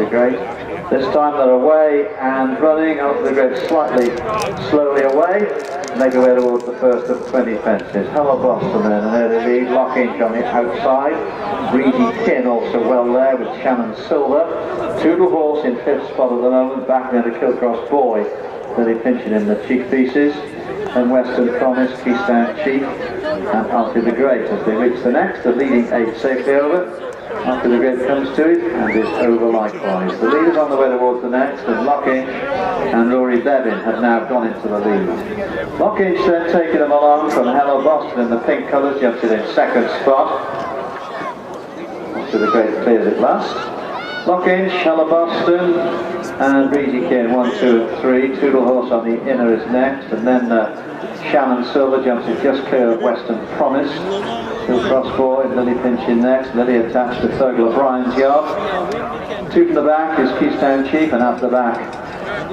the Great. This time they're away and running, after the Great slightly slowly away, make their way towards the first of 20 fences. Hello Boston then, and there they lead, Lough Inch on the outside, Breezy Kin also well there with Shannon Silver, Toodle Horse in 5th spot at the moment, back there to Kilcross Boy, really pinching in the chief pieces, and Western Promise, Keystone Chief, and Alfie the Great. As they reach the next, the leading 8 safely over. Alfie the Great comes to it and is over likewise. The leaders on the way towards the next, and Lough Inch and Rory Bevan have now gone into the lead. Lough Inch then taking them along from Hello Boston in the pink colours, jumps it in 2nd spot. Alfie the Great clears it last. Lough Inch, Hello Boston, and Breezy Kin 1, 2 and 3. Toodle Horse on the inner is next, and then Shannon Silver jumps it just clear of Western Promise. Kilcross Boy, Lily pinching next, Lily attached to Thurgle O'Brien's yard. 2 from the back is Keystone Chief, and after the back,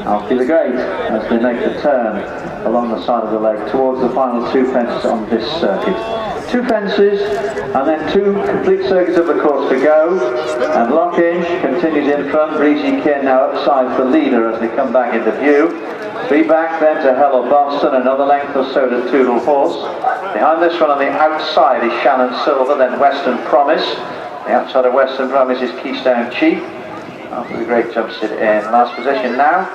Alfie the Great, as they make the turn along the side of the lake towards the final 2 fences on this circuit. 2 fences, and then 2 complete circuits of the course to go, and Lough Inch continues in front, Breezy Kin now outside for leader as they come back into view. 3 back then to Hello Boston, another length or so to Toodle Horse. Behind this one on the outside is Shannon Silver, then Western Promise. The outside of Western Promise is Keystone Chief. After the Great jumps it in last position now,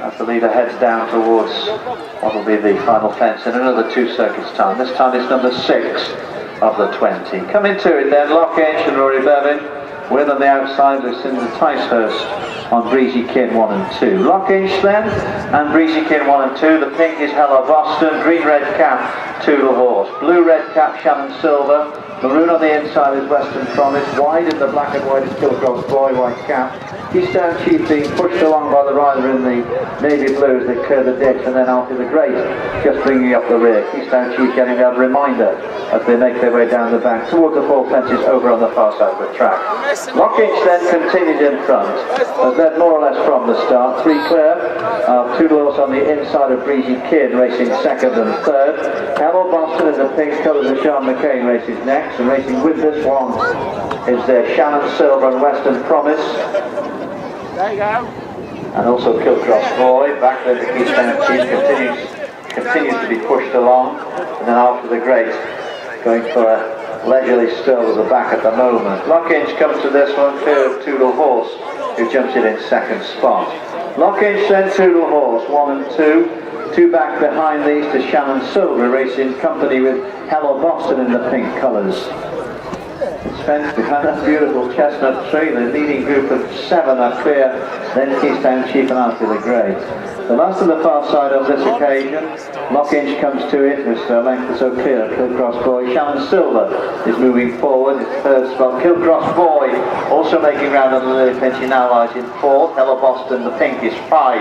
as the leader heads down towards what will be the final fence in another 2 circuits time. This time it's number 6 of the 20. Coming to it then, Lough Inch and Rory Bevan. With on the outside, Lucinda Ticehurst on Breezy Kin 1 and 2. Lough Inch then, and Breezy Kin 1 and 2. The pink is Hello Boston, green red cap, Toodle Horse. Blue red cap, Shannon Silver. Maroon on the inside is Western Promise. Wide in the black and white is Kilcross Boy, white cap. Keystone Chief being pushed along by the rider in the navy blue as they clear the ditch, and then Alfie the Great just bringing up the rear. Keystone Chief getting a reminder as they make their way down the bank towards the 4 fences over on the far side of the track. Lough Inch then continues in front, has led more or less from the start. 3 clear of Toodle Horse on the inside of Breezy Kin, racing 2nd and 3rd. Hello Boston in the pink colours of Sean McCain races next, and racing with this one is Shannon Silver and Western Promise. There you go. And also Kilcross Boy, back there to Keystone Chief, continues to be pushed along, and then Alfie the Great going for a leisurely stroll at the back at the moment. Lough Inch comes to this one, clear of Toodle Horse, who jumps it in 2nd spot. Lough Inch then Toodle Horse 1 and 2. 2 back behind these to Shannon Silver, racing company with Hello Boston in the pink colours. It's fenced behind that beautiful chestnut tree. The leading group of 7 are clear, then Keystone Chief and Alfie the Great. The last of the far side on this occasion, Lough Inch comes to it with a length or so clear of Kilcross Boy. Shannon Silver is moving forward, it's 3rd spot. Kilcross Boy also making round on the Lily Pinching now lies in 4th. Hello Boston, the pink, is 5.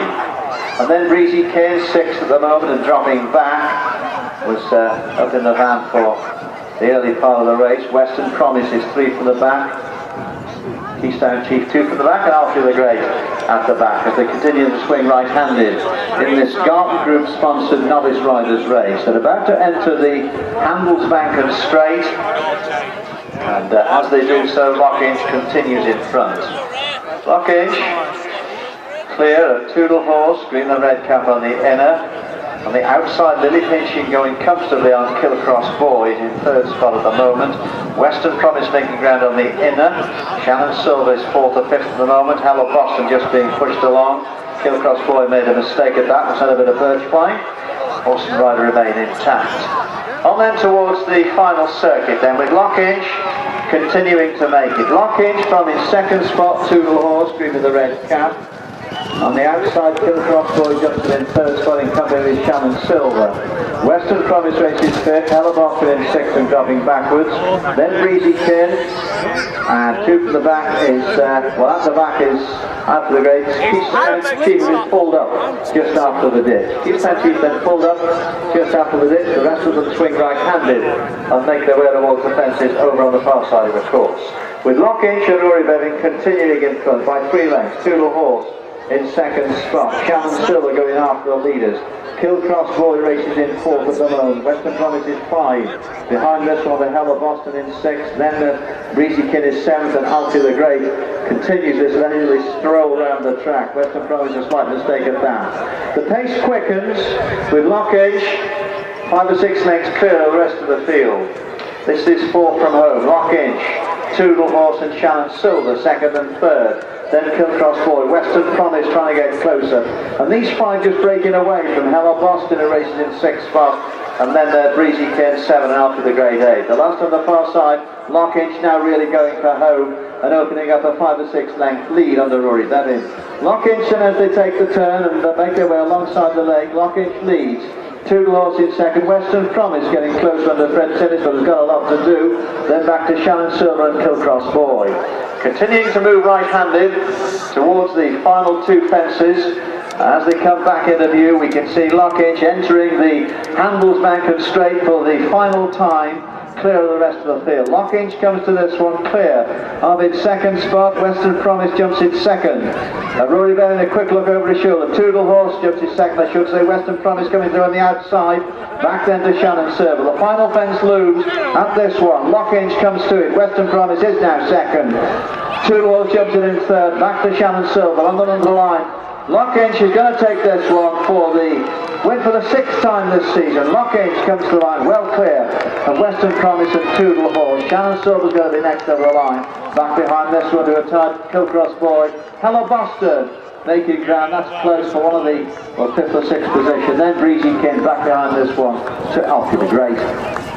And then Breezy Kin, 6th at the moment and dropping back, was up in the van for the early part of the race. Western Promise is 3 from the back. Keystone Chief 2 from the back, and Alfie the Great at the back as they continue to swing right-handed in this Garden Group sponsored novice riders race. They're about to enter the Handelsbanken Straight, and as they do so, Lough Inch continues in front. Lough Inch clear of Toodle Horse, green and red cap on the inner. On the outside, Lily Pinching going comfortably on Kilcross Boy in 3rd spot at the moment. Western Promise making ground on the inner. Shannon Silver is 4th or 5th at the moment. Hello Boston just being pushed along. Kilcross Boy made a mistake at that, was had a bit of birch pine. Horse and rider remain intact. On then towards the final circuit then, with Lough Inch continuing to make it. Lough Inch from in 2nd spot, Toodle Horse, green with the red cap. On the outside, Kilcross Boy jumps in 3rd spot in company with Shannon Silver. Western Promise races 5th, Hello Boston in 6th and dropping backwards. Then Breezy Kin, and 2 from the back is, well at the back is Alfie the Great. Keystone Chief is pulled up just after the ditch. Keystone Chief then pulled up just after the ditch. The rest of them swing right-handed and make their way towards the fences over on the far side of the course. With Lough Inch and Rory Bevan continuing in front by 3 lengths. Toodle Horse in 2nd spot. Shannon Silver going after the leaders. Kilcross Boy races in 4th at the moment. Western Promise is 5. Behind this one, the Hell of Boston in 6th. Then the Breezy Kin is 7th, and Alfie the Great continues this leisurely stroll around the track. Western Promise a slight mistake at that. The pace quickens with Lough Inch 5 or 6 lengths clear of the rest of the field. This is 4 from home. Lough Inch, Toodle Horse and Shannon Silver, 2nd and 3rd. Then Kilcross Boy, Western Promise trying to get closer. And these 5 just breaking away from Hell of Boston, who races in 6th spot. And then the Breezy Kin 7 and after the Grade 8. The last on the far side, Lough Inch now really going for home and opening up a 5 or 6 length lead under Rory Devin. Lough Inch, and as they take the turn and make their way alongside the lake, Lough Inch leads. Toodle Horse in 2nd, Western Promise getting closer under Fred Tinnis, but has got a lot to do. Then back to Shannon Silver and Kilcross Boy. Continuing to move right-handed towards the final 2 fences. As they come back into view, we can see Lough Inch entering the Handelsbank and Straight for the final time, clear of the rest of the field. Lough Inch comes to this one clear of its 2nd spot. Western Promise jumps in 2nd. Rory Bell in a quick look over his shoulder. Toodle Horse jumps in 2nd. I should say Western Promise coming through on the outside. Back then to Shannon Silver. The final fence looms at this one. Lough Inch comes to it. Western Promise is now 2nd. Toodle Horse jumps in 3rd. Back to Shannon Silver. Under the line. Lough Inch is going to take this one for the win for the 6th time this season. Lough Inch comes to the line well clear of Western Promise and Toodle Horse. Shannon Silver's going to be next over the line. Back behind this one to a tight Kilcross Boy. Hello Boston, naked ground, that's close for one of the 5th or 6th position. Then Breezy Kin back behind this one to Alfie the Great.